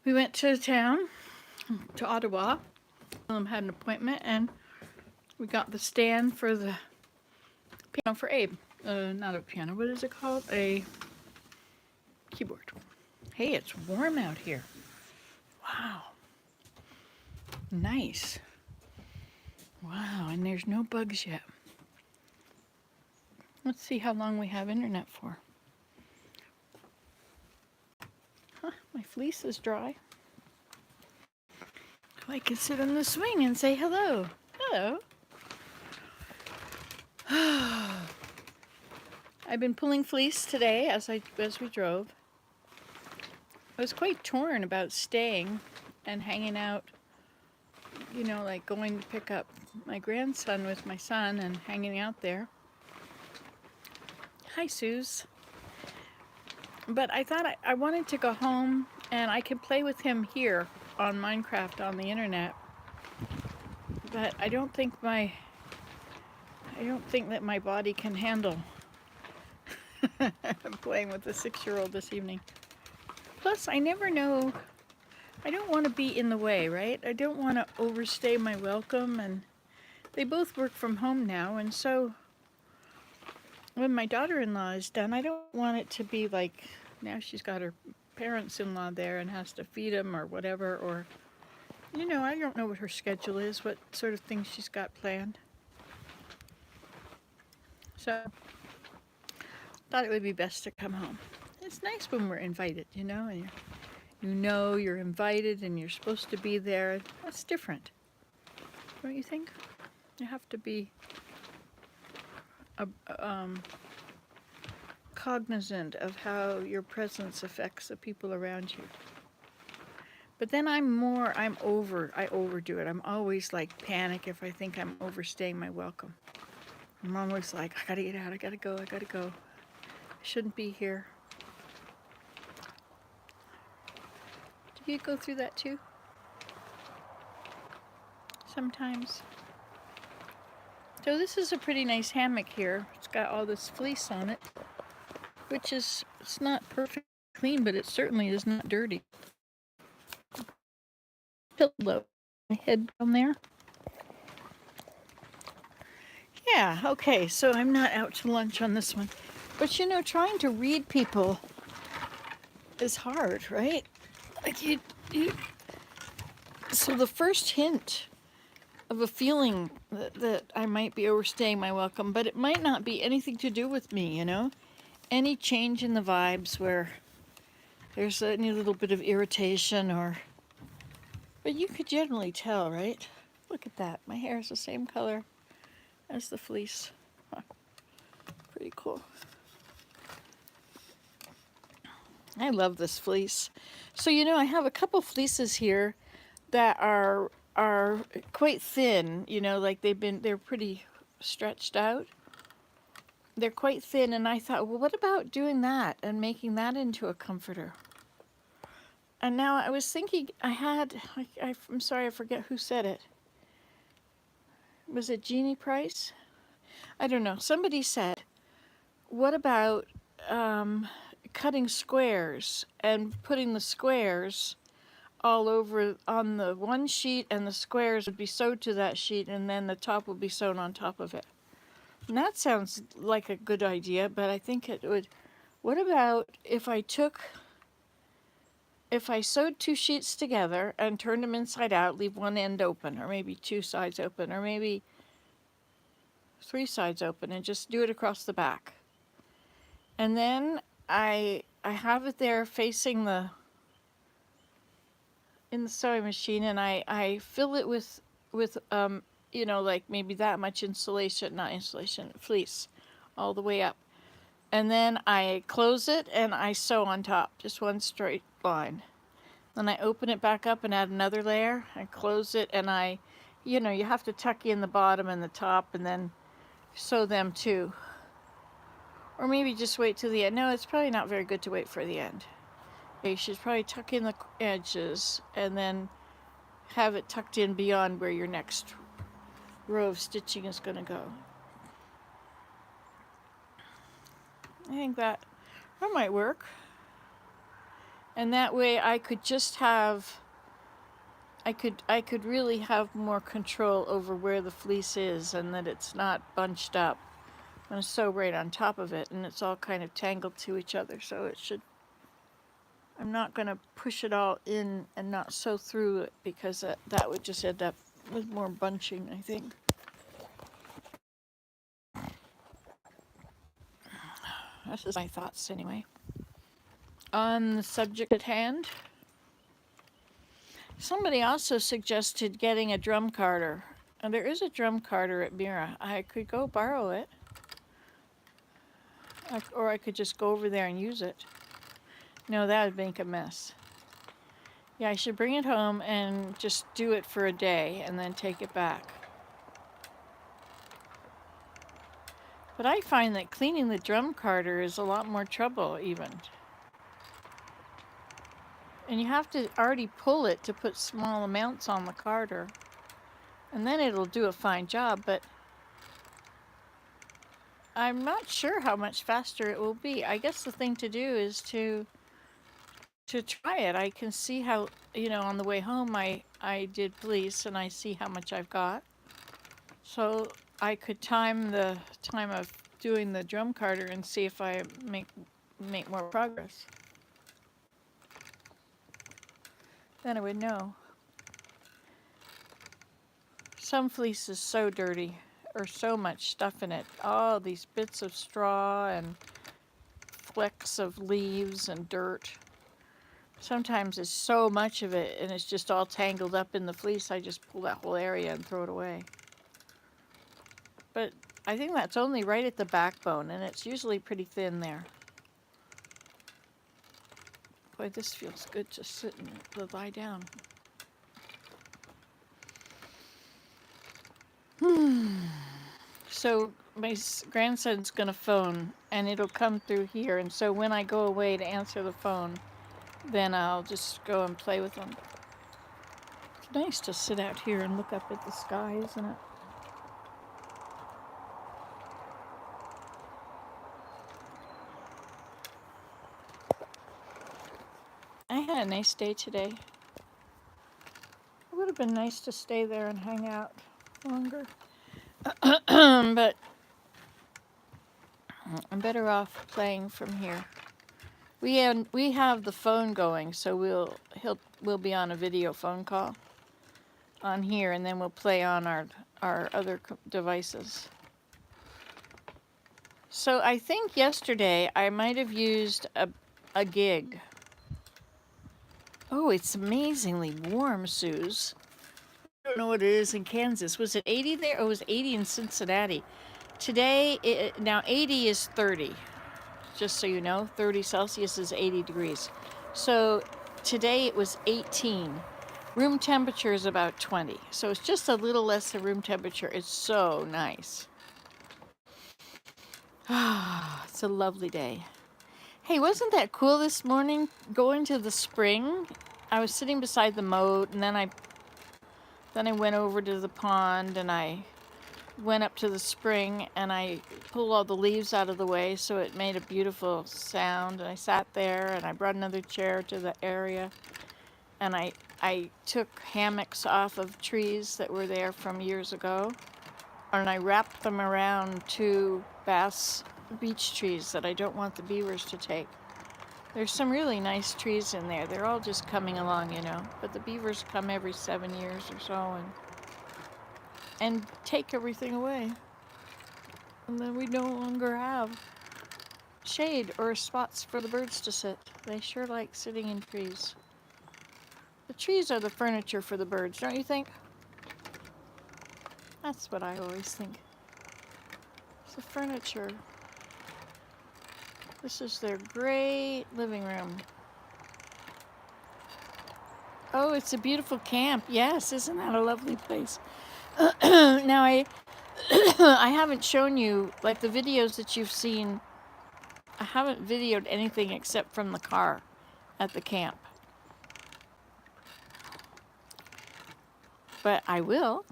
We went to town, to Ottawa. Had an appointment, and we got the stand for the piano for Abe. Not a piano, what is it called? A keyboard. Hey, it's warm out here. Wow. Nice. Wow, and there's no bugs yet. Let's see how long we have internet for. Huh, my fleece is dry. So I can sit on the swing and say hello. Hello. I've been pulling fleece today as we drove. I was quite torn about staying and hanging out, you know, like going to pick up my grandson with my son and hanging out there. Hi, Suze. But I thought I wanted to go home and I could play with him here on Minecraft on the internet. But I don't think that my body can handle playing with a 6-year-old this evening. Plus, I never know. I don't want to be in the way, right? I don't want to overstay my welcome, and they both work from home now, and so when my daughter-in-law is done, I don't want it to be like now she's got her parents-in-law there and has to feed them or whatever, or, you know, I don't know what her schedule is, what sort of things she's got planned. So, thought it would be best to come home. It's nice when we're invited, you know, and you're invited and you're supposed to be there. That's different, don't you think? You have to be cognizant of how your presence affects the people around you. But then I overdo it. I'm always like panic if I think I'm overstaying my welcome. I'm always like, I gotta get out, I gotta go. I shouldn't be here. Do you go through that too? Sometimes. So this is a pretty nice hammock here. It's got all this fleece on it, which is, it's not perfect clean, but it certainly is not dirty. Pillow, my head down there. Yeah, okay, so I'm not out to lunch on this one. But you know, trying to read people is hard, right? Like so the first hint of a feeling that I might be overstaying my welcome, but it might not be anything to do with me, you know? Any change in the vibes where there's any little bit of irritation or... But you could generally tell, right? Look at that. My hair is the same color as the fleece. Huh. Pretty cool. I love this fleece. So, you know, I have a couple fleeces here that are quite thin, you know, like they're pretty stretched out. They're quite thin, and I thought, well, what about doing that and making that into a comforter? And now I was thinking, I'm sorry, I forget who said it. Was it Jeannie Price? I don't know. Somebody said, what about cutting squares and putting the squares all over on the one sheet, and the squares would be sewed to that sheet, and then the top would be sewn on top of it. And that sounds like a good idea, but I think it would... What about if I sewed 2 sheets together and turned them inside out, leave one end open, or maybe 2 sides open, or maybe 3 sides open, and just do it across the back. And then I have it there facing in the sewing machine, and I fill it with you know, like maybe that much fleece all the way up. And then I close it and I sew on top, just one straight line. Then I open it back up and add another layer. I close it, and you know, you have to tuck in the bottom and the top and then sew them too. Or maybe just wait till the end. No, it's probably not very good to wait for the end. You should probably tuck in the edges and then have it tucked in beyond where your next row of stitching is going to go. I think that might work. And that way I could just have, I could really have more control over where the fleece is and that it's not bunched up. I'm going to sew right on top of it, and it's all kind of tangled to each other, so it should, I'm not going to push it all in and not sew through it, because that would just end up with more bunching, I think. That's just my thoughts anyway. On the subject at hand, somebody also suggested getting a drum carder. And there is a drum carder at Mira. I could go borrow it. Or I could just go over there and use it. No, that would make a mess. Yeah, I should bring it home and just do it for a day and then take it back. But I find that cleaning the drum carder is a lot more trouble even. And you have to already pull it to put small amounts on the carder. And then it'll do a fine job, but I'm not sure how much faster it will be. I guess the thing to do is to try it. I can see how, on the way home I did fleece and I see how much I've got. So I could time the time of doing the drum carder and see if I make more progress. Then I would know. Some fleece is so dirty, or so much stuff in it. Oh, these bits of straw and flecks of leaves and dirt. Sometimes there's so much of it and it's just all tangled up in the fleece, I just pull that whole area and throw it away. But I think that's only right at the backbone, and it's usually pretty thin there. Boy, this feels good to sit and lie down. So my grandson's gonna phone, and it'll come through here, and so when I go away to answer the phone, then I'll just go and play with him. It's nice to sit out here and look up at the sky, isn't it? I had a nice day today. It would have been nice to stay there and hang out longer. But I'm better off playing from here. We have the phone going, so we'll be on a video phone call on here, and then we'll play on our other devices. So I think yesterday I might have used a gig. Oh, it's amazingly warm, Suze. I don't know what it is in Kansas. Was it 80 there? Oh, it was 80 in Cincinnati. Today, now 80 is 30. Just so you know, 30 Celsius is 80 degrees. So today it was 18. Room temperature is about 20. So it's just a little less than room temperature. It's so nice. It's a lovely day. Hey, wasn't that cool this morning going to the spring? I was sitting beside the moat, and then I went over to the pond, and I went up to the spring, and I pulled all the leaves out of the way, so it made a beautiful sound. And I sat there, and I brought another chair to the area, and I took hammocks off of trees that were there from years ago, and I wrapped them around 2 bass beech trees that I don't want the beavers to take. There's some really nice trees in there. They're all just coming along, but the beavers come every 7 years or so and take everything away. And then we no longer have shade or spots for the birds to sit. They sure like sitting in trees. The trees are the furniture for the birds, don't you think? That's what I always think. It's the furniture. This is their great living room. Oh, it's a beautiful camp. Yes, isn't that a lovely place? Now I haven't shown you, like the videos that you've seen, I haven't videoed anything except from the car at the camp. But I will.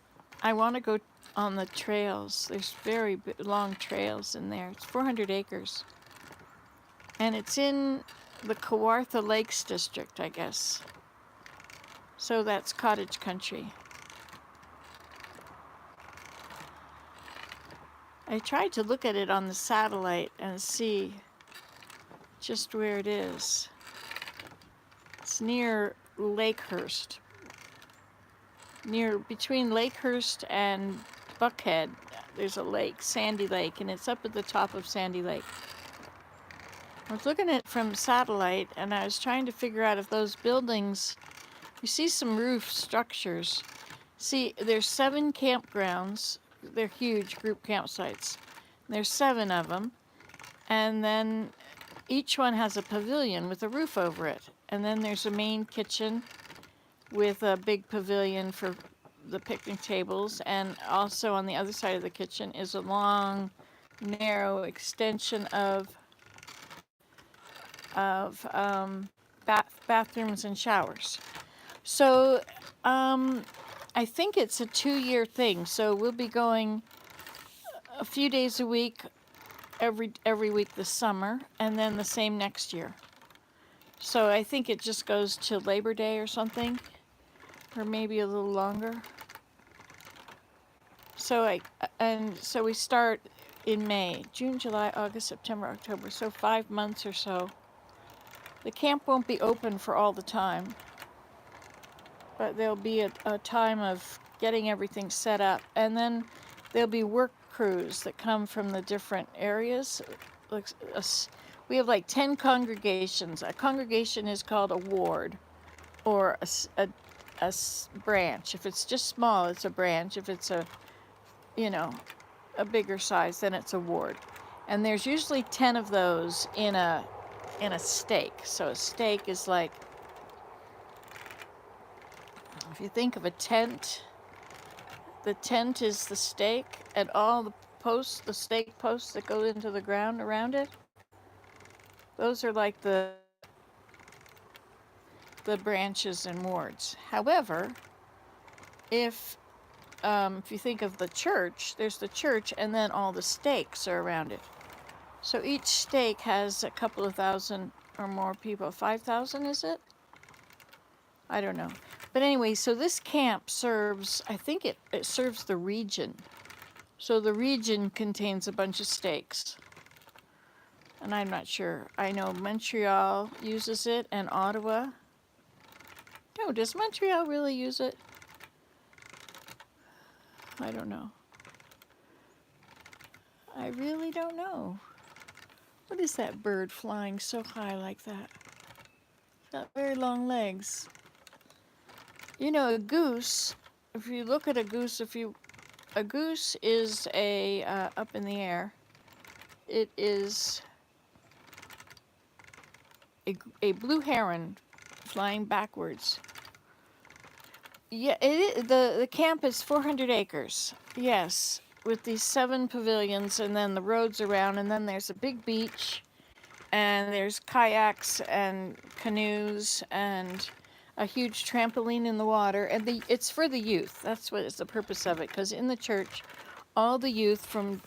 I want to go on the trails. There's very long trails in there. It's 400 acres. And it's in the Kawartha Lakes District, I guess. So that's cottage country. I tried to look at it on the satellite and see just where it is. It's near Lakehurst. Between Lakehurst and Buckhead, there's a lake, Sandy Lake, and it's up at the top of Sandy Lake. I was looking at it from satellite, and I was trying to figure out if those buildings, you see some roof structures. See, there's 7 campgrounds. They're huge group campsites. There's 7 of them, and then each one has a pavilion with a roof over it. And then there's a main kitchen with a big pavilion for the picnic tables, and also on the other side of the kitchen is a long, narrow extension of bathrooms and showers. So I think it's a 2-year thing. So we'll be going a few days a week, every week this summer, and then the same next year. So I think it just goes to Labor Day or something, or maybe a little longer. So so we start in May, June, July, August, September, October. So 5 months or so. The camp won't be open for all the time, but there'll be a time of getting everything set up, and then there'll be work crews that come from the different areas. We have like 10 congregations. A congregation is called a ward, or a branch. If it's just small, it's a branch. If it's a bigger size, then it's a ward. And there's usually 10 of those in a stake. So a stake is like, if you think of a tent, the tent is the stake, and all the posts, the stake posts that go into the ground around it, those are like the branches and wards. However, if you think of the church, there's the church, and then all the stakes are around it. So each stake has a couple of thousand or more people. 5,000, is it? I don't know. But anyway, so this camp serves, I think it serves the region. So the region contains a bunch of stakes. And I'm not sure. I know Montreal uses it, and Ottawa. No, does Montreal really use it? I don't know. I really don't know. What is that bird flying so high like that? It's got very long legs. You know, a goose, if you look at a goose, a goose is up in the air. It is a blue heron flying backwards. Yeah, the camp is 400 acres. Yes, with these 7 pavilions, and then the roads around, and then there's a big beach, and there's kayaks and canoes and a huge trampoline in the water, and it's for the youth. That's what is the purpose of it, because in the church, all the youth from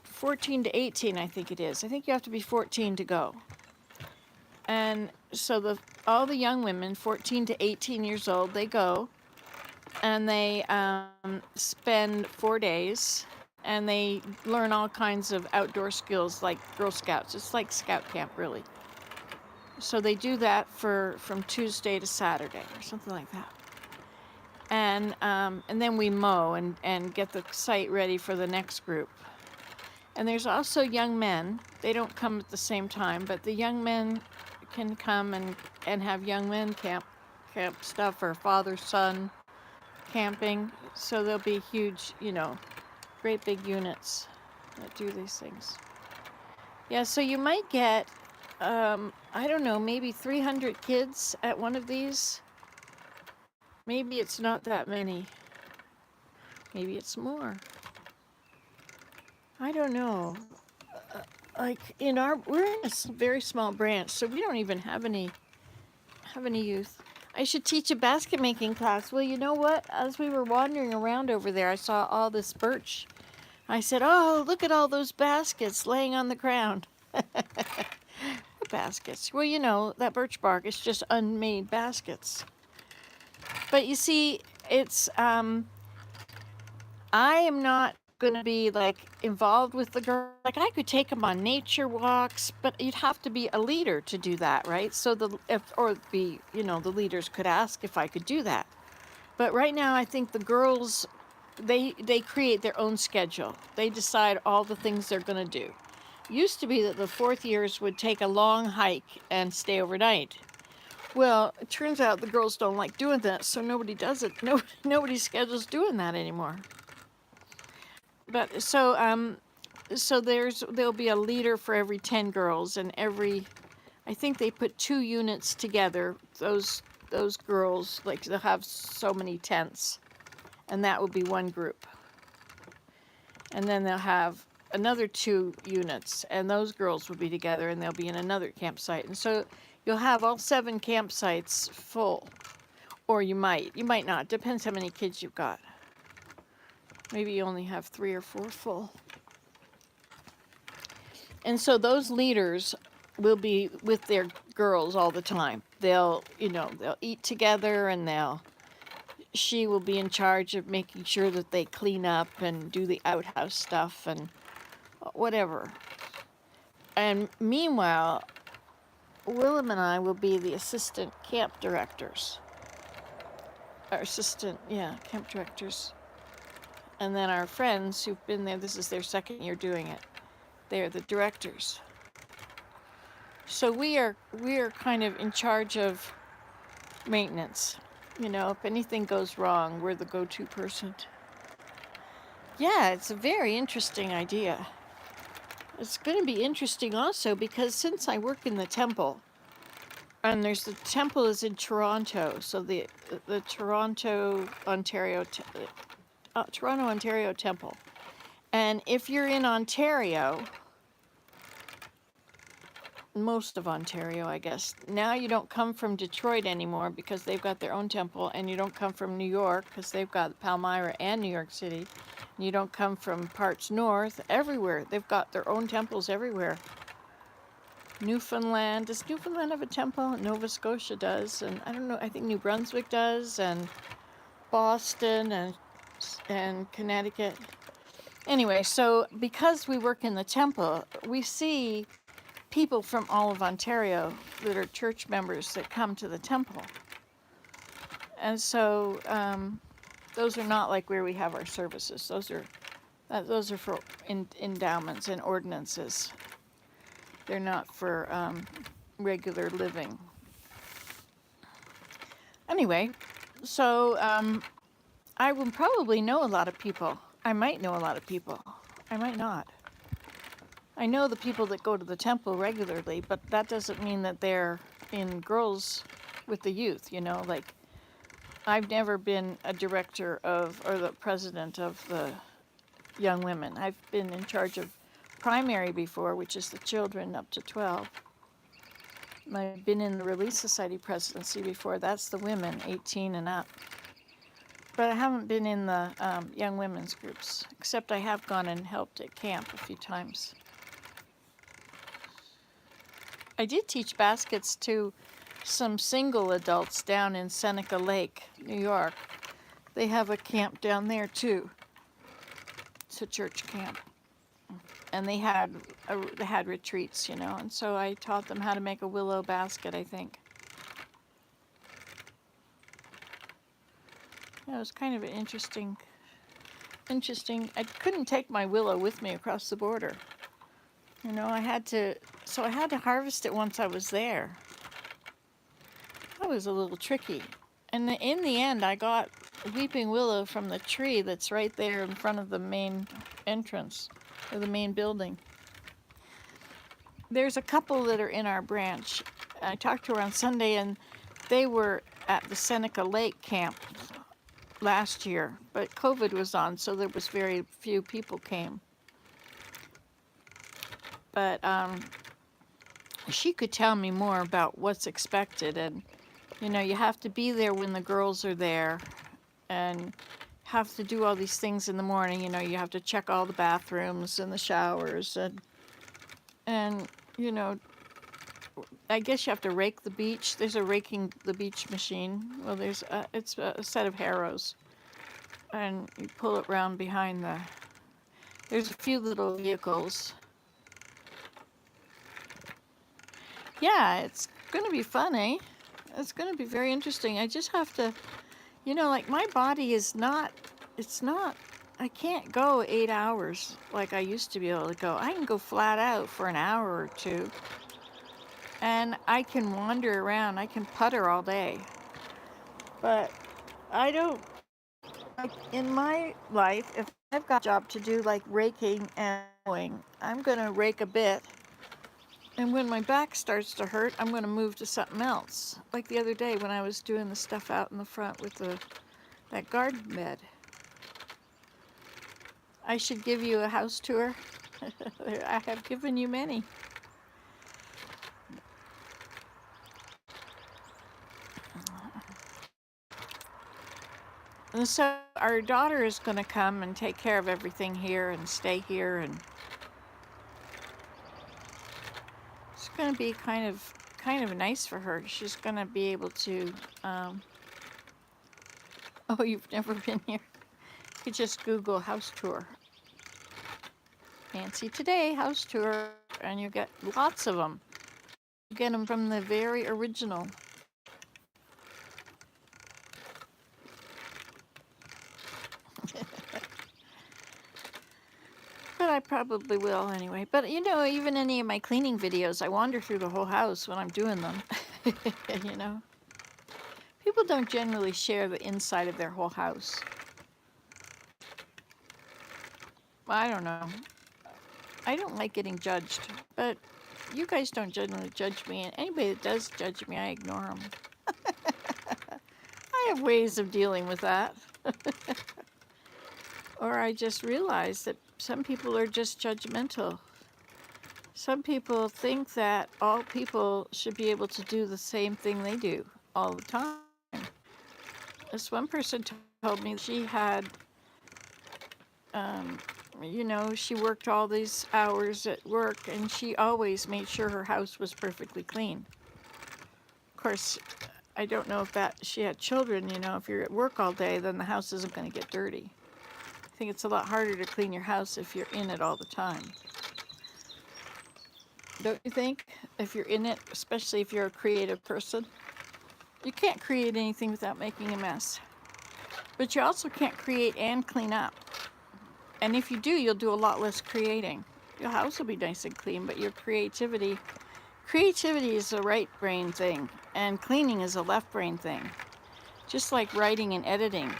14 to 18, I think it is. I think you have to be 14 to go. And so all the young women, 14 to 18 years old, they go, and they spend 4 days, and they learn all kinds of outdoor skills like Girl Scouts. It's like scout camp, really. So they do that from Tuesday to Saturday or something like that. And then we mow and get the site ready for the next group. And there's also young men. They don't come at the same time, but the young men can come and have young men camp stuff, or father-son camping. So there'll be huge, great big units that do these things. Yeah, so you might get, I don't know, maybe 300 kids at one of these. Maybe it's not that many. Maybe it's more. I don't know. Like we're in a very small branch, so we don't even have any youth. I should teach a basket making class. Well, you know what? As we were wandering around over there, I saw all this birch. I said, "Oh, look at all those baskets laying on the ground." What baskets. Well, that birch bark is just unmade baskets. But you see, it's I am not going to be like involved with the girl. Like I could take them on nature walks, but you'd have to be a leader to do that, right? So the leaders could ask if I could do that. But right now, I think the girls, they create their own schedule. They decide all the things they're going to do. Used to be that the fourth years would take a long hike and stay overnight. Well, it turns out the girls don't like doing that, so nobody does it. No, nobody schedules doing that anymore. But so there'll be a leader for every 10 girls, and I think they put 2 units together. Those girls, like, they'll have so many tents, and that will be one group. And then they'll have another 2 units, and those girls will be together, and they'll be in another campsite. And so you'll have all 7 campsites full, or you might not. Depends how many kids you've got. Maybe you only have 3 or 4 full. And so those leaders will be with their girls all the time. They'll eat together, and she will be in charge of making sure that they clean up and do the outhouse stuff and whatever. And meanwhile, Willem and I will be the assistant camp directors. Camp directors. And then our friends who've been there, this is their second year doing it, they're the directors. So we are kind of in charge of maintenance. If anything goes wrong, we're the go-to person. Yeah, it's a very interesting idea. It's going to be interesting also because since I work in the temple, and the temple is in Toronto, so the Toronto, Ontario temple. And if you're in Ontario, most of Ontario, I guess, now you don't come from Detroit anymore because they've got their own temple, and you don't come from New York because they've got Palmyra and New York City. And you don't come from parts north, everywhere. They've got their own temples everywhere. Newfoundland, does Newfoundland have a temple? Nova Scotia does, and I don't know, I think New Brunswick does, and Boston and Connecticut. Anyway, so because we work in the temple, we see people from all of Ontario that are church members that come to the temple. And so those are not like where we have our services. Those are for endowments and ordinances. They're not for regular living. Anyway, so I will probably know a lot of people. I might know a lot of people. I might not. I know the people that go to the temple regularly, but that doesn't mean that they're in girls with the youth, like I've never been a director or the president of the young women. I've been in charge of primary before, which is the children up to 12. I've been in the Relief Society presidency before. That's the women 18 and up. But I haven't been in the young women's groups, except I have gone and helped at camp a few times. I did teach baskets to some single adults down in Seneca Lake, New York. They have a camp down there too. It's a church camp. And they had retreats, and so I taught them how to make a willow basket, I think. Yeah, it was kind of an interesting. I couldn't take my willow with me across the border. I had to harvest it once I was there. That was a little tricky. And in the end, I got weeping willow from the tree that's right there in front of the main entrance, or the main building. There's a couple that are in our branch. I talked to her on Sunday, and they were at the Seneca Lake camp last year, but COVID was on, so there was very few people came. But she could tell me more about what's expected, and you have to be there when the girls are there, and have to do all these things in the morning. You have to check all the bathrooms and the showers, and I guess you have to rake the beach. There's a raking the beach machine. Well, it's a set of harrows, and you pull it round behind the. There's a few little vehicles. Yeah, it's gonna be fun, eh? It's gonna be very interesting. I just have to, like my body is not. It's not. I can't go 8 hours like I used to be able to go. I can go flat out for an hour or two, and I can wander around. I can putter all day. But I don't, like in my life, if I've got a job to do like raking and mowing, I'm going to rake a bit. And when my back starts to hurt, I'm going to move to something else. Like the other day when I was doing the stuff out in the front with that garden bed. I should give you a house tour. I have given you many. And so our daughter is going to come and take care of everything here and stay here, and it's going to be kind of nice for her. She's going to be able to. Oh, you've never been here? You could just Google house tour. Fancy Today house tour, and you get lots of them. You get them from the very original. But I probably will anyway. But even any of my cleaning videos, I wander through the whole house when I'm doing them. you know. People don't generally share the inside of their whole house. I don't know. I don't like getting judged, but you guys don't generally judge me, and anybody that does judge me, I ignore them. I have ways of dealing with that. Or I just realize that some people are just judgmental. Some people think that all people should be able to do the same thing they do all the time. This one person told me she had, she worked all these hours at work, and she always made sure her house was perfectly clean. Of course, I don't know if she had children. If you're at work all day, then the house isn't going to get dirty. I think it's a lot harder to clean your house if you're in it all the time. Don't you think? If you're in it, especially if you're a creative person, you can't create anything without making a mess. But you also can't create and clean up. And if you do, you'll do a lot less creating. Your house will be nice and clean, but your creativity is a right brain thing, and cleaning is a left brain thing. Just like writing and editing.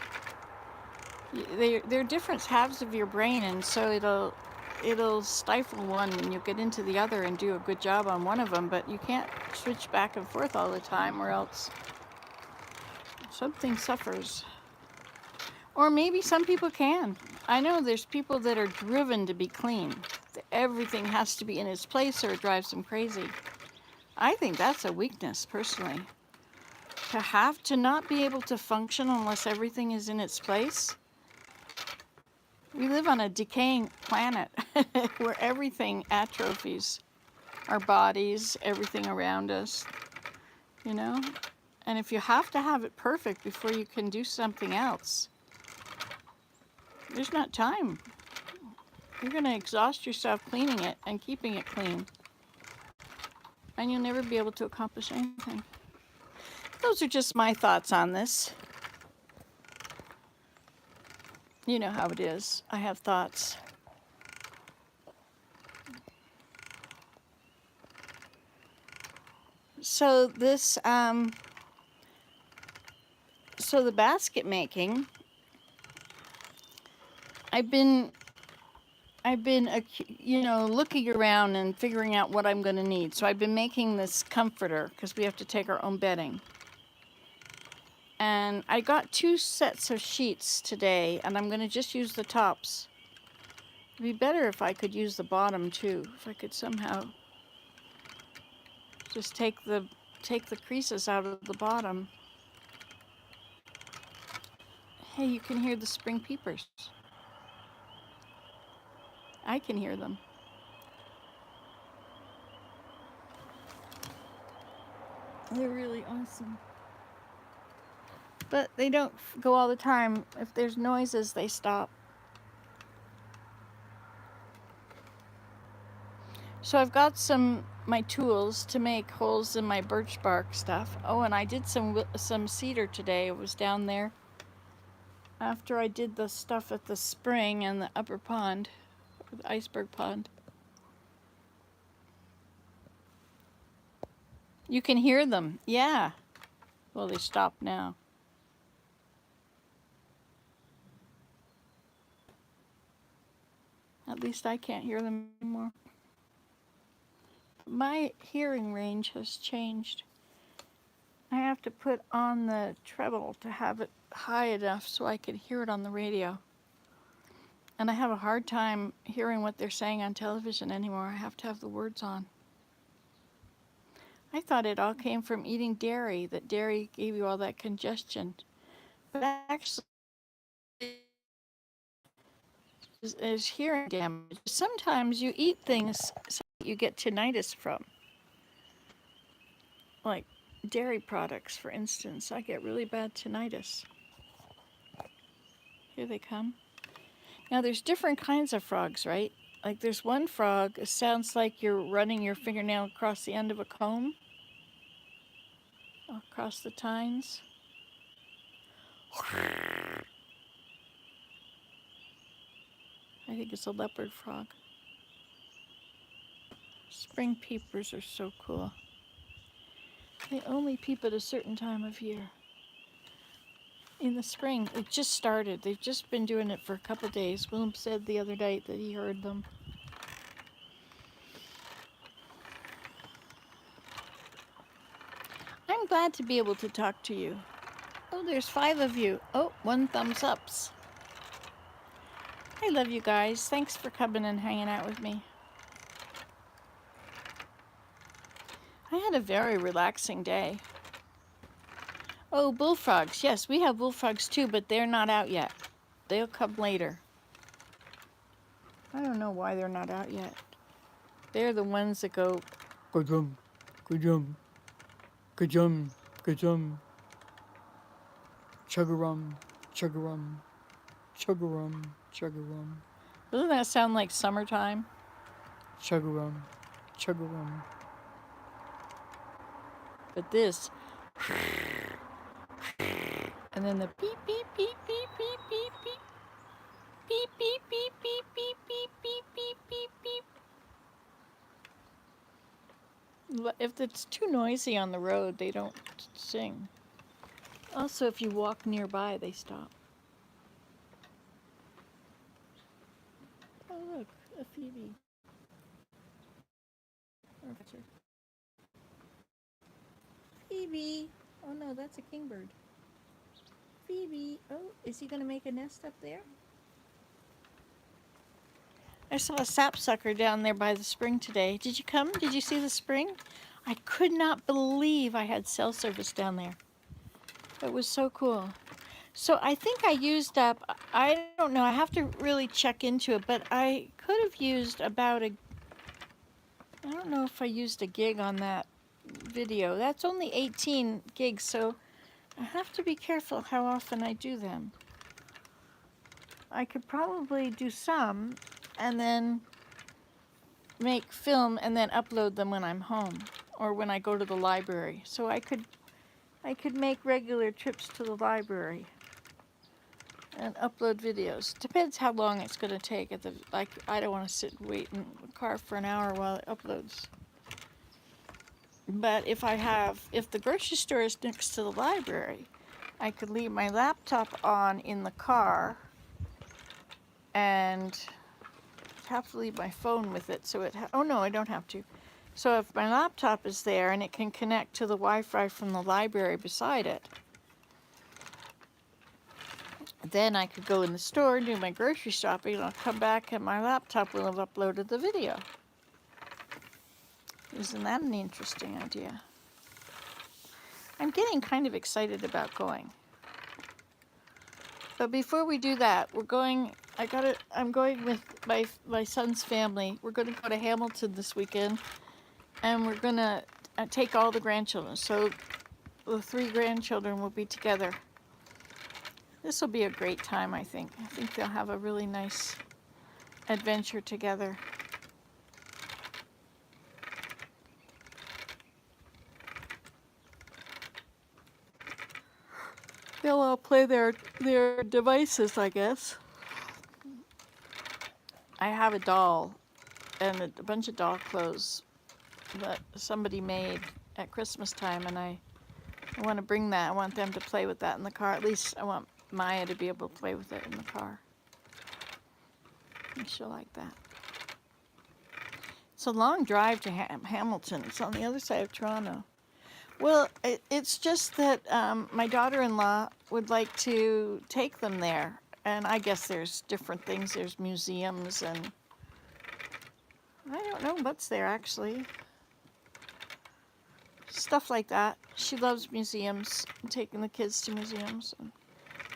They're different halves of your brain, and so it'll stifle one and you'll get into the other and do a good job on one of them, but you can't switch back and forth all the time, or else something suffers. Or maybe some people can. I know there's people that are driven to be clean. Everything has to be in its place or it drives them crazy. I think that's a weakness, personally. To have to not be able to function unless everything is in its place. We live on a decaying planet where everything atrophies. Our bodies, everything around us, And if you have to have it perfect before you can do something else, there's not time. You're going to exhaust yourself cleaning it and keeping it clean. And you'll never be able to accomplish anything. Those are just my thoughts on this. You know how it is. I have thoughts. So this, so the basket making, I've been, looking around and figuring out what I'm going to need. So I've been making this comforter because we have to take our own bedding. And I got 2 sets of sheets today, and I'm going to just use the tops. It'd be better if I could use the bottom too. If I could somehow just take the creases out of the bottom. Hey, you can hear the spring peepers. I can hear them. They're really awesome. But they don't go all the time. If there's noises, they stop. So I've got my tools to make holes in my birch bark stuff. Oh, and I did some cedar today. It was down there after I did the stuff at the spring and the upper pond, the iceberg pond. You can hear them. Yeah. Well, they stopped now. At least I can't hear them anymore. My hearing range has changed. I have to put on the treble to have it high enough so I can hear it on the radio. And I have a hard time hearing what they're saying on television anymore. I have to have the words on. I thought it all came from eating dairy, that dairy gave you all that congestion. But actually, is hearing damage. Sometimes you eat things you get tinnitus from. Like dairy products, for instance. I get really bad tinnitus. Here they come. Now there's different kinds of frogs, right? Like there's one frog, it sounds like you're running your fingernail across the end of a comb. Across the tines. I think it's a leopard frog. Spring peepers are so cool. They only peep at a certain time of year. In the spring, it just started. They've just been doing it for a couple days. Willem said the other night that he heard them. I'm glad to be able to talk to you. Oh, there's 5 of you. Oh, 1 thumbs ups. I love you guys. Thanks for coming and hanging out with me. I had a very relaxing day. Oh, bullfrogs. Yes, we have bullfrogs too, but they're not out yet. They'll come later. I don't know why they're not out yet. They're the ones that go ka-jum, ka-jum, ka-jum, ka-jum, chug-a-rum, chug-a-rum, chug-a-rum, chug-a-rum. Doesn't that sound like summertime? Chug-a-rum, chug-a-rum. But this, and then the beep, beep, beep, beep, beep, beep, beep. Beep, beep, beep, beep, beep, beep, beep, beep, beep, beep. If it's too noisy on the road, they don't sing. Also, if you walk nearby, they stop. Oh, look, a phoebe. Phoebe. Oh, no, that's a kingbird. Phoebe. Oh, is he going to make a nest up there? I saw a sapsucker down there by the spring today. Did you come? Did you see the spring? I could not believe I had cell service down there. It was so cool. So I think I used up, I don't know, I have to really check into it, but I could have used about I don't know if I used a gig on that video. That's only 18 gigs, so I have to be careful how often I do them. I could probably do some and then make film and then upload them when I'm home or when I go to the library. So I could make regular trips to the library and upload videos. Depends how long it's going to take. I don't want to sit and wait in the car for an hour while it uploads. But if the grocery store is next to the library, I could leave my laptop on in the car and have to leave my phone with it. So oh no, I don't have to. So if my laptop is there and it can connect to the Wi-Fi from the library beside it, then I could go in the store and do my grocery shopping, and I'll come back and my laptop will have uploaded the video. Isn't that an interesting idea? I'm getting kind of excited about going. But before we do that, I'm going with my son's family. We're going to go to Hamilton this weekend, and we're going to take all the grandchildren. So the 3 grandchildren will be together. This will be a great time, I think. I think they'll have a really nice adventure together. They'll all play their devices, I guess. I have a doll and a bunch of doll clothes that somebody made at Christmas time, and I want to bring that. I want them to play with that in the car. At least I want Maya to be able to play with it in the car. I think she'll like that. It's a long drive to Hamilton. It's on the other side of Toronto. Well, it's just that my daughter-in-law would like to take them there. And I guess there's different things. There's museums and I don't know what's there actually. Stuff like that. She loves museums, taking the kids to museums.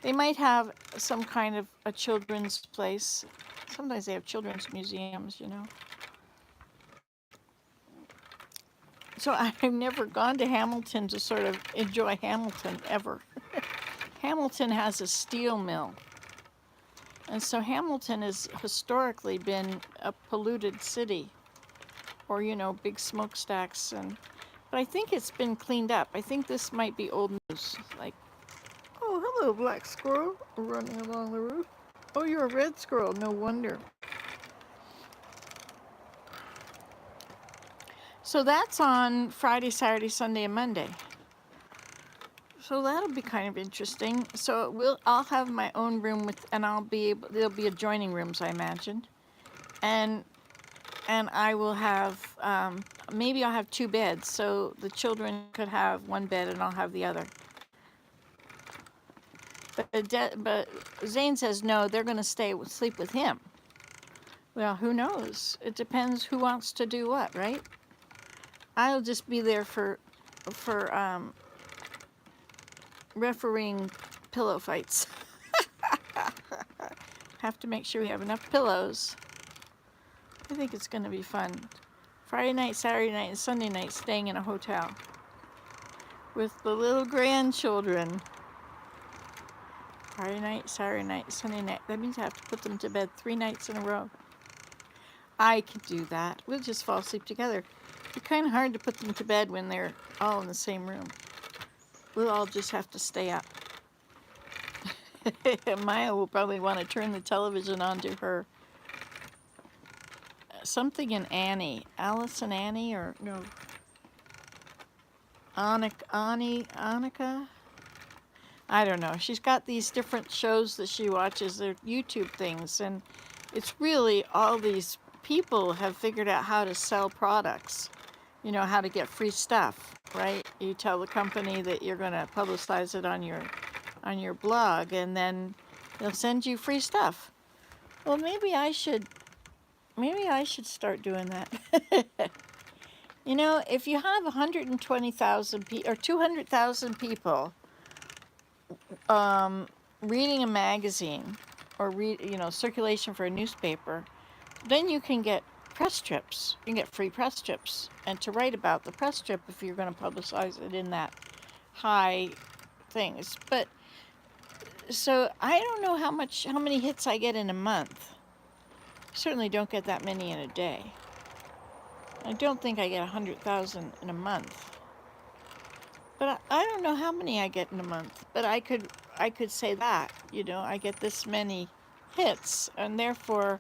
They might have some kind of a children's place. Sometimes they have children's museums, you know. So I've never gone to Hamilton to sort of enjoy Hamilton ever. Hamilton has a steel mill. And so Hamilton has historically been a polluted city, or, you know, big smokestacks. But I think it's been cleaned up. I think this might be old news. Like, oh, hello, black squirrel, running along the roof. Oh, you're a red squirrel, no wonder. So that's on Friday, Saturday, Sunday, and Monday. So that'll be kind of interesting. So I'll have my own room and there'll be adjoining rooms, I imagine. And I will have, maybe I'll have 2 beds, so the children could have one bed and I'll have the other. But Zane says no, they're going to sleep with him. Well, who knows? It depends who wants to do what, right? I'll just be there for refereeing pillow fights. Have to make sure we have enough pillows. I think it's going to be fun. Friday night, Saturday night, and Sunday night staying in a hotel with the little grandchildren. Friday night, Saturday night, Sunday night. That means I have to put them to bed 3 nights in a row. I can do that. We'll just fall asleep together. It's kind of hard to put them to bed when they're all in the same room. We'll all just have to stay up. Maya will probably want to turn the television on to her. Something in Annie. Alice and Annie, or no. Annika? I don't know. She's got these different shows that she watches. They're YouTube things. And it's really all these people have figured out how to sell products. You know, how to get free stuff, right? You tell the company that you're going to publicize it on your blog, and then they'll send you free stuff. Well, maybe I should start doing that. You know, if you have 120,000 or 200,000 people reading a magazine or circulation for a newspaper, then you can get press trips. You can get free press trips, and to write about the press trip if you're going to publicize it in that high things. But so I don't know how many hits I get in a month. Certainly don't get that many in a day. I don't think I get 100,000 in a month. But I don't know how many I get in a month. But I could say that, you know, I get this many hits, and therefore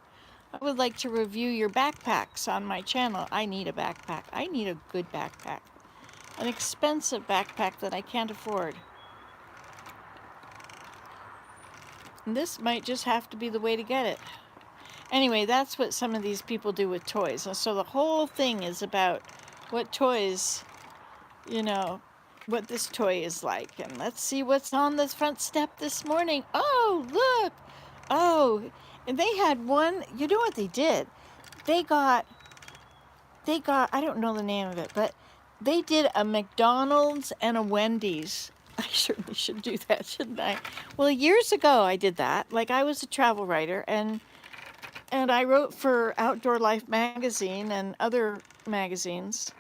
I would like to review your backpacks on my channel. I need a backpack. I need a good backpack. An expensive backpack that I can't afford. And this might just have to be the way to get it. Anyway, that's what some of these people do with toys. And so the whole thing is about what toys, you know, what this toy is like. And let's see what's on the front step this morning. Oh, look. Oh, and they had one, you know what they did? They got, I don't know the name of it, but they did a McDonald's and a Wendy's. I certainly should do that, shouldn't I? Well, years ago I did that. Like, I was a travel writer, and I wrote for Outdoor Life magazine and other magazines.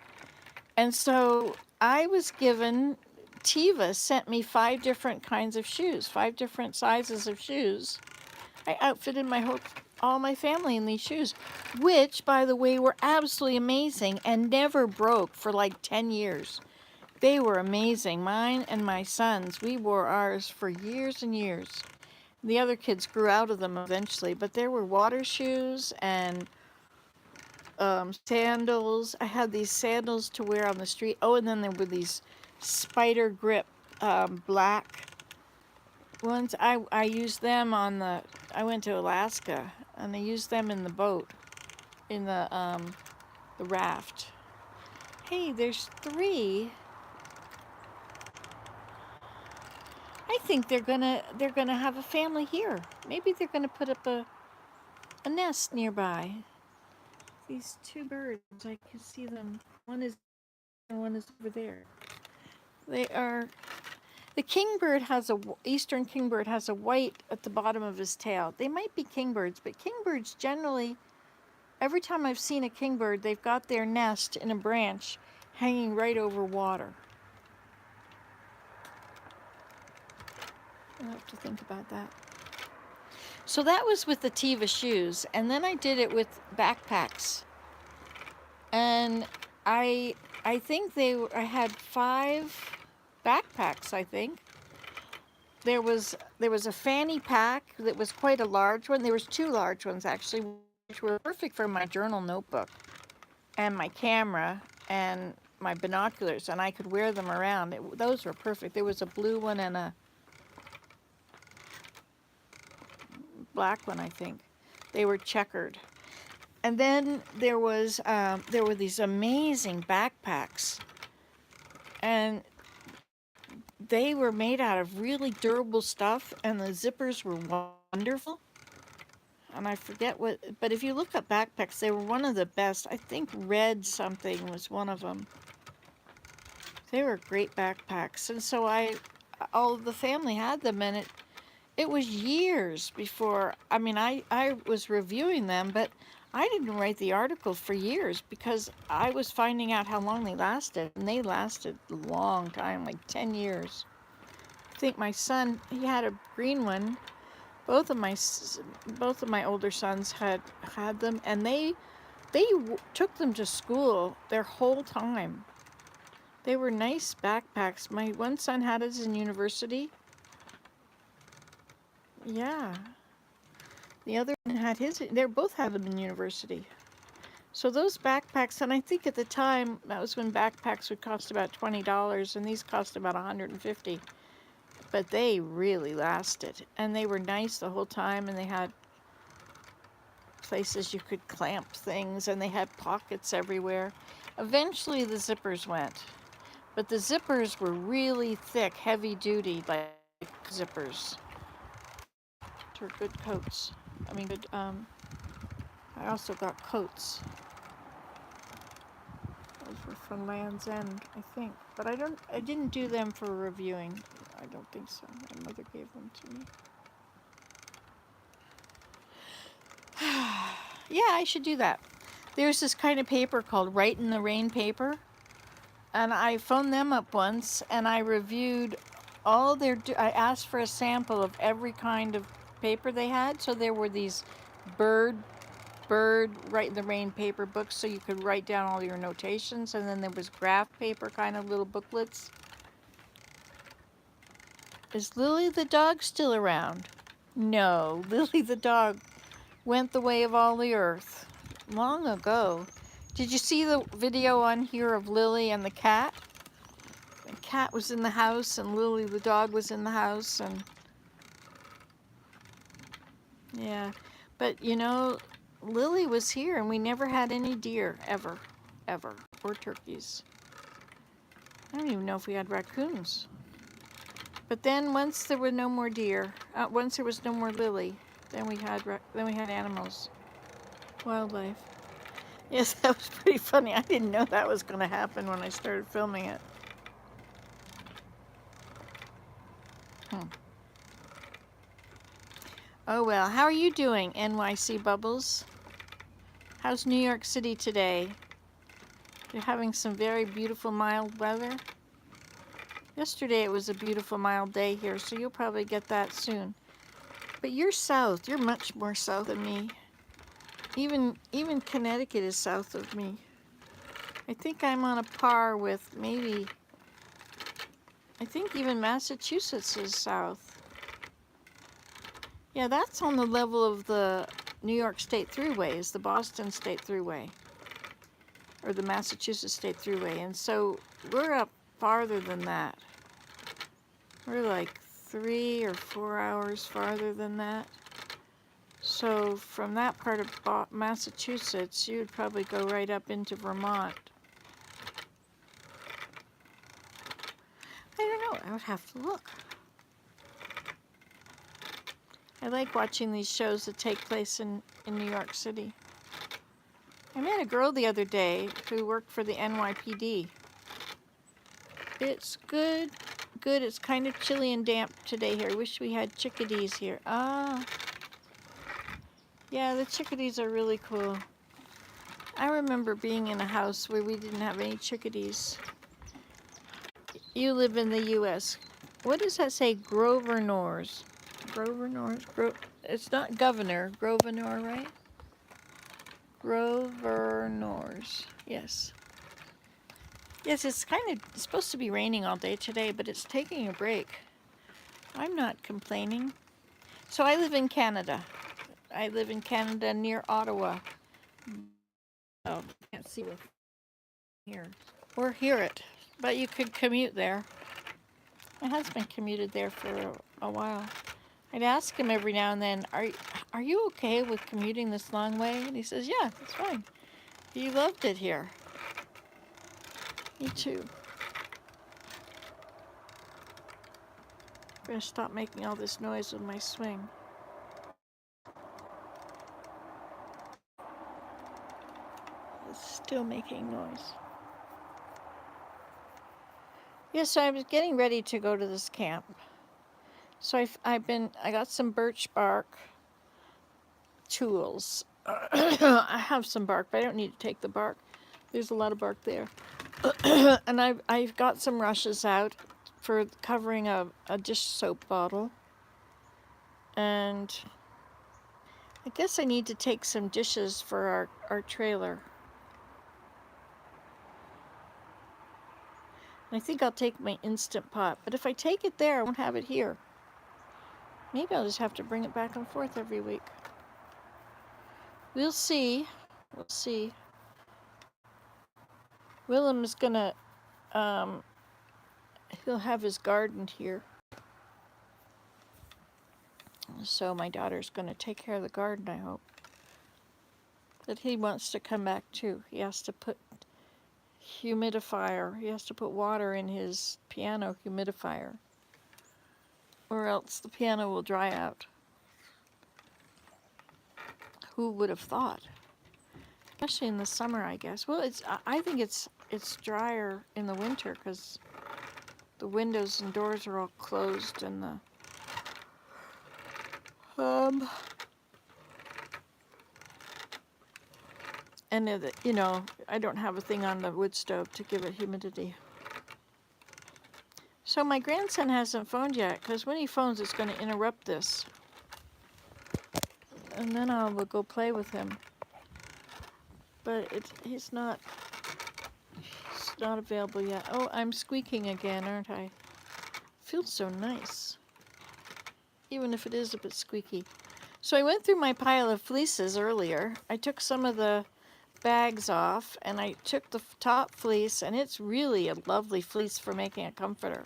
And so I was given, Tiva sent me 5 different kinds of shoes, 5 different sizes of shoes. I outfitted all my family in these shoes, which, by the way, were absolutely amazing and never broke for like 10 years. They were amazing. Mine and my sons, we wore ours for years and years. The other kids grew out of them eventually, but there were water shoes and sandals. I had these sandals to wear on the street. Oh, and then there were these spider grip black ones. I used them I went to Alaska and I used them in the boat, in the raft. Hey, there's 3. I think they're gonna have a family here. Maybe they're gonna put up a nest nearby. These 2 birds, I can see them. One is over there. They are. The kingbird eastern kingbird has a white at the bottom of his tail. They might be kingbirds, but kingbirds generally, every time I've seen a kingbird, they've got their nest in a branch hanging right over water. I'll have to think about that. So that was with the Tiva shoes, and then I did it with backpacks. And I think I had 5 backpacks, I think. There was a fanny pack that was quite a large one. There was 2 large ones actually, which were perfect for my journal notebook and my camera and my binoculars, and I could wear them around. Those were perfect. There was a blue one and a black one, I think. They were checkered. And then there were these amazing backpacks, and they were made out of really durable stuff, and the zippers were wonderful. And I forget but if you look up backpacks, they were one of the best. I think Red something was one of them. They were great backpacks, and so all of the family had them, and it was years before. I mean, I was reviewing them, but I didn't write the article for years because I was finding out how long they lasted, and they lasted a long time, like 10 years. I think my son, he had a green one. Both of my older sons had them, and they took them to school their whole time. They were nice backpacks. My one son had it in university. Yeah. The other one had they both had them in university. So those backpacks, and I think at the time, that was when backpacks would cost about $20, and these cost about $150. But they really lasted, and they were nice the whole time, and they had places you could clamp things, and they had pockets everywhere. Eventually the zippers went, but the zippers were really thick, heavy duty, like zippers. They're good coats. I mean, good. I also got coats. Those were from Land's End, I think, but I didn't do them for reviewing. I don't think so. My mother gave them to me. Yeah, I should do that. There's this kind of paper called Write in the Rain paper, and I phoned them up once, and I reviewed all I asked for a sample of every kind of paper they had. So there were these bird Write in the Rain paper books, so you could write down all your notations, and then there was graph paper, kind of little booklets. Is Lily the dog still around? No, Lily the dog went the way of all the earth long ago. Did you see the video on here of Lily and the cat? The cat was in the house, and Lily the dog was in the house, and yeah. But you know, Lily was here, and we never had any deer, ever, or turkeys. I don't even know if we had raccoons. But then once there were no more deer, once there was no more Lily, then we had animals, wildlife. Yes, that was pretty funny. I didn't know that was going to happen when I started filming it. Oh well, how are you doing, NYC Bubbles? How's New York City today? They're having some very beautiful mild weather. Yesterday it was a beautiful mild day here, so you'll probably get that soon. But you're south. You're much more south than me. Even Connecticut is south of me. I think I'm on a par with maybe, I think even Massachusetts is south. Yeah, that's on the level of the New York State Thruway, is the Boston State Thruway, or the Massachusetts State Thruway. And so we're up farther than that. We're like 3 or 4 hours farther than that. So from that part of Massachusetts, you would probably go right up into Vermont. I don't know. I would have to look. I like watching these shows that take place in New York City. I met a girl the other day who worked for the NYPD. It's good. Good. It's kind of chilly and damp today here. I wish we had chickadees here. Ah. Yeah, the chickadees are really cool. I remember being in a house where we didn't have any chickadees. You live in the U.S. What does that say? Grover Norrs. Grover Norrs? It's not governor. Grover, right? Grover Norrs. Yes. Yes, it's supposed to be raining all day today, but it's taking a break. I'm not complaining. So I live in Canada. I live in Canada near Ottawa. Oh, can't see it here. Or hear it. But you could commute there. My husband commuted there for a while. I'd ask him every now and then, are you okay with commuting this long way? And he says, yeah, it's fine. He loved it here. Me too. Better stop making all this noise with my swing. It's still making noise. Yes, so I was getting ready to go to this camp. So I got some birch bark tools. I have some bark, but I don't need to take the bark. There's a lot of bark there. And I've got some rushes out for covering a dish soap bottle. And I guess I need to take some dishes for our trailer. I think I'll take my Instant Pot, but if I take it there, I won't have it here. Maybe I'll just have to bring it back and forth every week. We'll see. We'll see. Willem is gonna, he'll have his garden here. So my daughter's gonna take care of the garden, I hope. But he wants to come back too. He has to put humidifier. He has to put water in his piano humidifier, or else the piano will dry out. Who would have thought? Especially in the summer, I guess. Well, I think it's drier in the winter because the windows and doors are all closed and the and I don't have a thing on the wood stove to give it humidity. So my grandson hasn't phoned yet, because when he phones, it's going to interrupt this. And then I will go play with him. But he's not available yet. Oh, I'm squeaking again, aren't I? Feels so nice, even if it is a bit squeaky. So I went through my pile of fleeces earlier. I took some of the bags off, and I took the top fleece, and it's really a lovely fleece for making a comforter.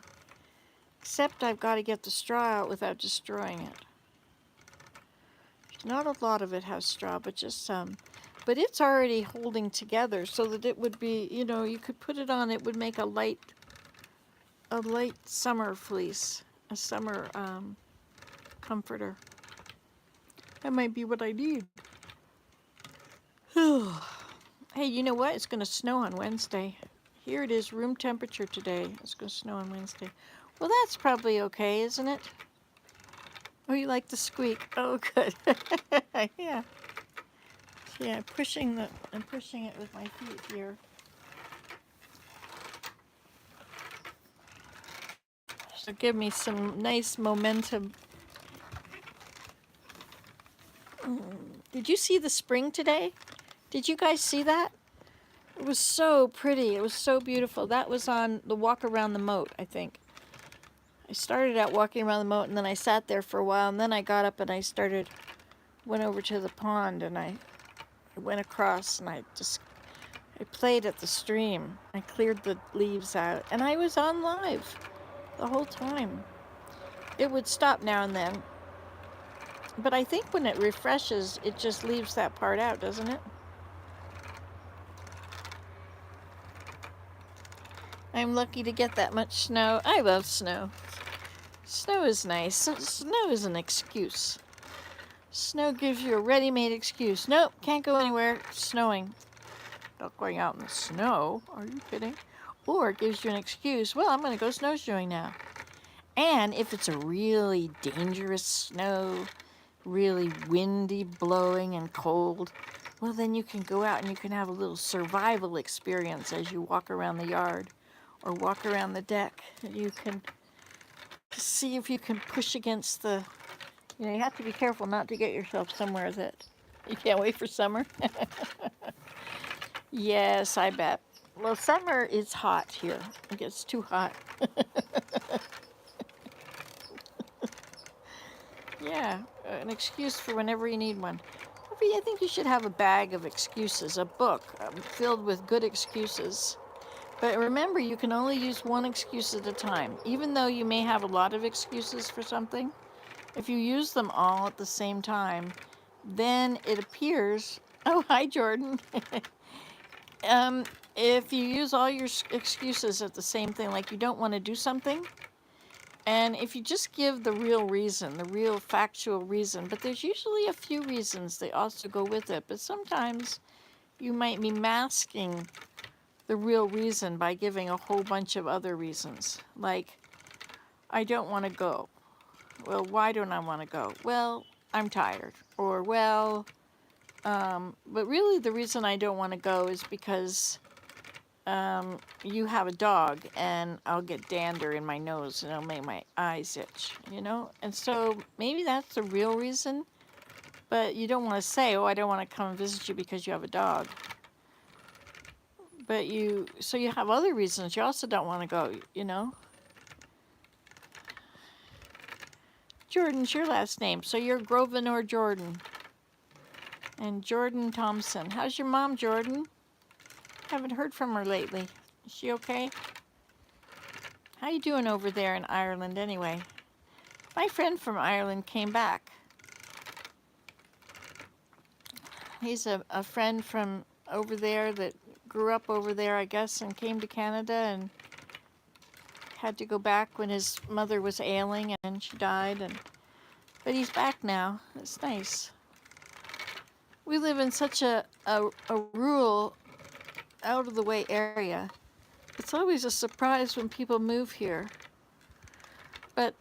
Except I've got to get the straw out without destroying it. Not a lot of it has straw, but just some. But it's already holding together so that it would be, you could put it on, it would make a light summer fleece, a summer comforter. That might be what I need. Hey, you know what? It's going to snow on Wednesday. Here it is, room temperature today. It's going to snow on Wednesday. Well, that's probably okay, isn't it? Oh, you like the squeak? Oh, good. Yeah. Yeah, I'm pushing it with my feet here. So give me some nice momentum. Did you see the spring today? Did you guys see that? It was so pretty. It was so beautiful. That was on the walk around the moat, I think. I started out walking around the moat, and then I sat there for a while, and then I got up and I went over to the pond, and I went across, and I played at the stream. I cleared the leaves out, and I was on live the whole time. It would stop now and then, but I think when it refreshes, it just leaves that part out, doesn't it? I'm lucky to get that much snow. I love snow. Snow is nice. Snow is an excuse. Snow gives you a ready-made excuse. Nope, can't go anywhere. It's snowing. Not going out in the snow. Are you kidding? Or it gives you an excuse. Well, I'm going to go snowshoeing now. And if it's a really dangerous snow, really windy, blowing, and cold, well, then you can go out and you can have a little survival experience as you walk around the yard or walk around the deck. You can see if you can push against the, you have to be careful not to get yourself somewhere that you can't wait for summer. Yes, I bet. Well, summer is hot here. It gets too hot. Yeah, an excuse for whenever you need one. I think you should have a bag of excuses, a book filled with good excuses. But remember, you can only use one excuse at a time. Even though you may have a lot of excuses for something, if you use them all at the same time, then it appears, oh, hi, Jordan. If you use all your excuses at the same thing, like you don't want to do something, and if you just give the real reason, the real factual reason, but there's usually a few reasons they also go with it, but sometimes you might be masking the real reason by giving a whole bunch of other reasons. Like, I don't want to go. Well, why don't I want to go? Well, I'm tired. Or, well, but really the reason I don't want to go is because you have a dog and I'll get dander in my nose and it'll make my eyes itch, And so maybe that's the real reason, but you don't want to say, oh, I don't want to come visit you because you have a dog. But so you have other reasons you also don't want to go. Jordan's your last name, so you're Grosvenor Jordan. And Jordan Thompson. How's your mom, Jordan? Haven't heard from her lately. Is she okay? How you doing over there in Ireland anyway? My friend from Ireland came back. He's a friend from over there that grew up over there, I guess, and came to Canada and had to go back when his mother was ailing and she died. But he's back now. It's nice. We live in such a rural, out-of-the-way area. It's always a surprise when people move here. But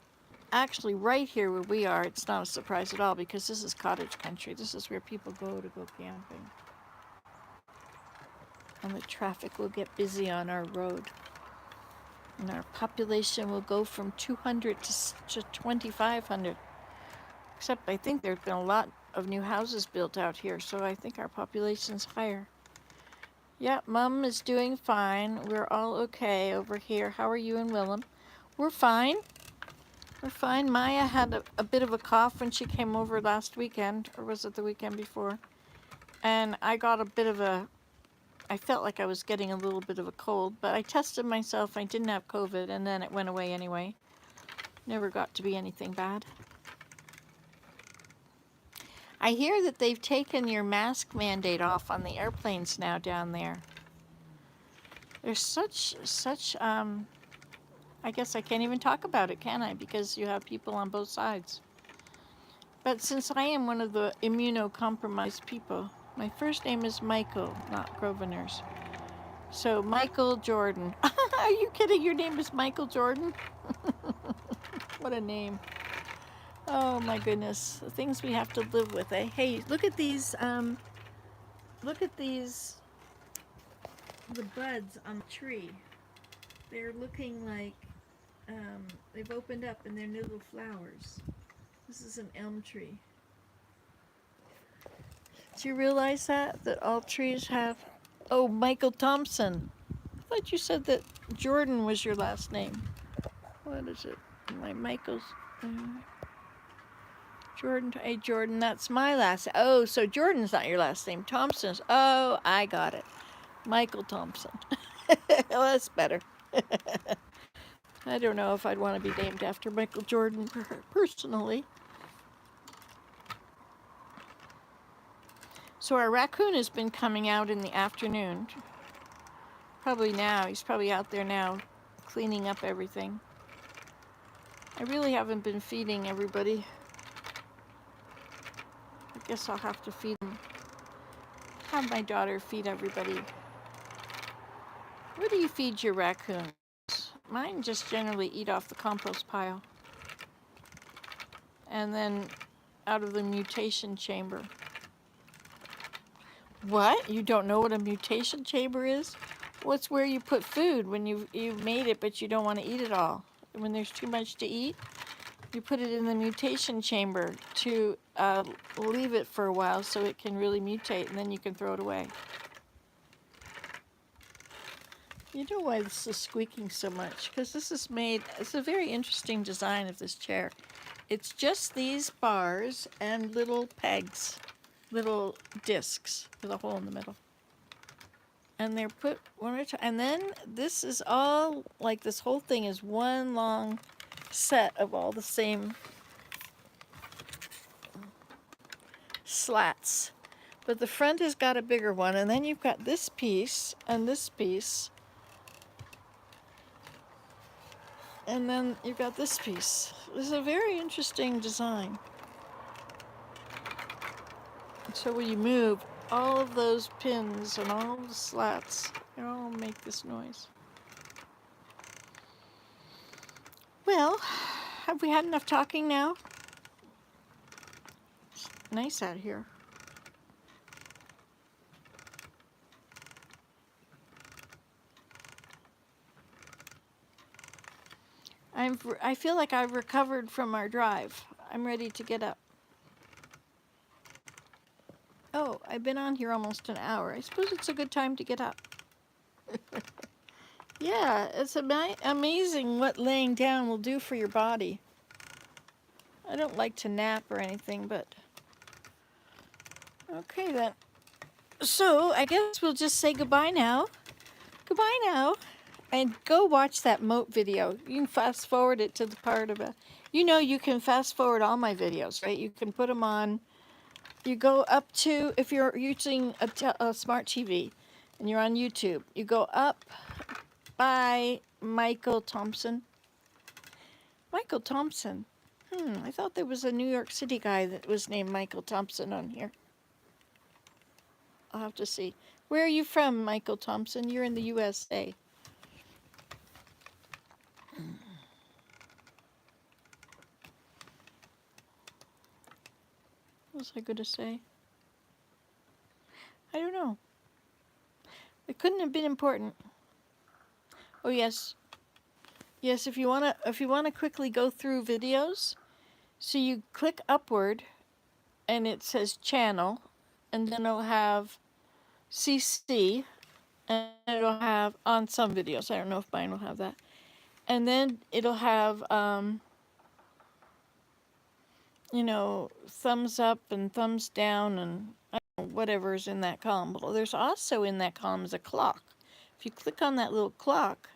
actually, right here where we are, it's not a surprise at all because this is cottage country. This is where people go to go camping. And the traffic will get busy on our road. And our population will go from 200 to 2,500. Except I think there have been a lot of new houses built out here, so I think our population's higher. Yeah, Mom is doing fine. We're all okay over here. How are you and Willem? We're fine. We're fine. Maya had a bit of a cough when she came over last weekend, or was it the weekend before? And I got I felt like I was getting a little bit of a cold, but I tested myself. I didn't have COVID, and then it went away anyway. Never got to be anything bad. I hear that they've taken your mask mandate off on the airplanes now down there. There's such, I guess I can't even talk about it, can I? Because you have people on both sides. But since I am one of the immunocompromised people, my first name is Michael, not Grosvenor's. So Michael Jordan. Are you kidding? Your name is Michael Jordan? What a name. Oh my goodness, the things we have to live with, eh? Hey, look at these, the buds on the tree. They're looking like they've opened up and they're new little flowers. This is an elm tree. Do you realize that all trees have... Oh, Michael Thompson. I thought you said that Jordan was your last name. What is it? Michael's... Jordan... Hey, Jordan, that's my last... Oh, so Jordan's not your last name. Thompson's... Oh, I got it. Michael Thompson. Well, that's better. I don't know if I'd want to be named after Michael Jordan personally. So our raccoon has been coming out in the afternoon. Probably now. He's probably out there now cleaning up everything. I really haven't been feeding everybody. I guess I'll have to feed them. Have my daughter feed everybody. What do you feed your raccoons? Mine just generally eat off the compost pile. And then out of the mutation chamber. What? You don't know what a mutation chamber is? Well, it's where you put food when you've made it, but you don't want to eat it all. When there's too much to eat, you put it in the mutation chamber to leave it for a while so it can really mutate, and then you can throw it away. You know why this is squeaking so much? Because this is made, it's a very interesting design of this chair. It's just these bars and little pegs, little discs with a hole in the middle. And they're put one at a time. And then this is all, like this whole thing is one long set of all the same slats. But the front has got a bigger one, and then you've got this piece and this piece. And then you've got this piece. It's a very interesting design. So when you move, all of those pins and all the slats, they all make this noise. Well, have we had enough talking now? It's nice out here. I feel like I've recovered from our drive. I'm ready to get up. Oh, I've been on here almost an hour. I suppose it's a good time to get up. Yeah, it's amazing what laying down will do for your body. I don't like to nap or anything, but... Okay, then. So, I guess we'll just say goodbye now. Goodbye now. And go watch that moat video. You can fast forward it to the part of it. You know you can fast forward all my videos, right? You can put them on. You go up to, if you're using a smart TV and you're on YouTube, you go up by Michael Thompson. Michael Thompson. I thought there was a New York City guy that was named Michael Thompson on here. I'll have to see. Where are you from, Michael Thompson? You're in the USA. What was I going to say? I don't know. It couldn't have been important. Oh yes. Yes, if you wanna quickly go through videos, so you click upward and it says channel, and then it'll have CC, and it'll have on some videos. I don't know if mine will have that. And then it'll have you know, thumbs up and thumbs down and I don't know, whatever's in that column. But there's also in that column is a clock. If you click on that little clock,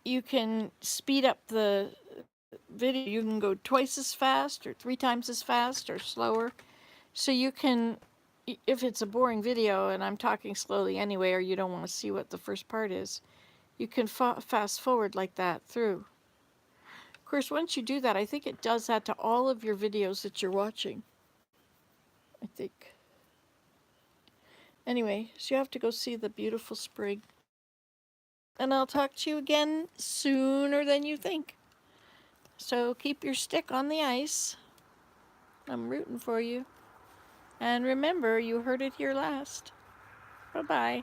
you can speed up the video. You can go twice as fast or 3 times as fast or slower. So you can, if it's a boring video and I'm talking slowly anyway, or you don't want to see what the first part is, you can fast forward like that through. Of course, once you do that, I think it does that to all of your videos that you're watching. I think. Anyway, so you have to go see the beautiful spring. And I'll talk to you again sooner than you think. So keep your stick on the ice. I'm rooting for you. And remember, you heard it here last. Bye-bye.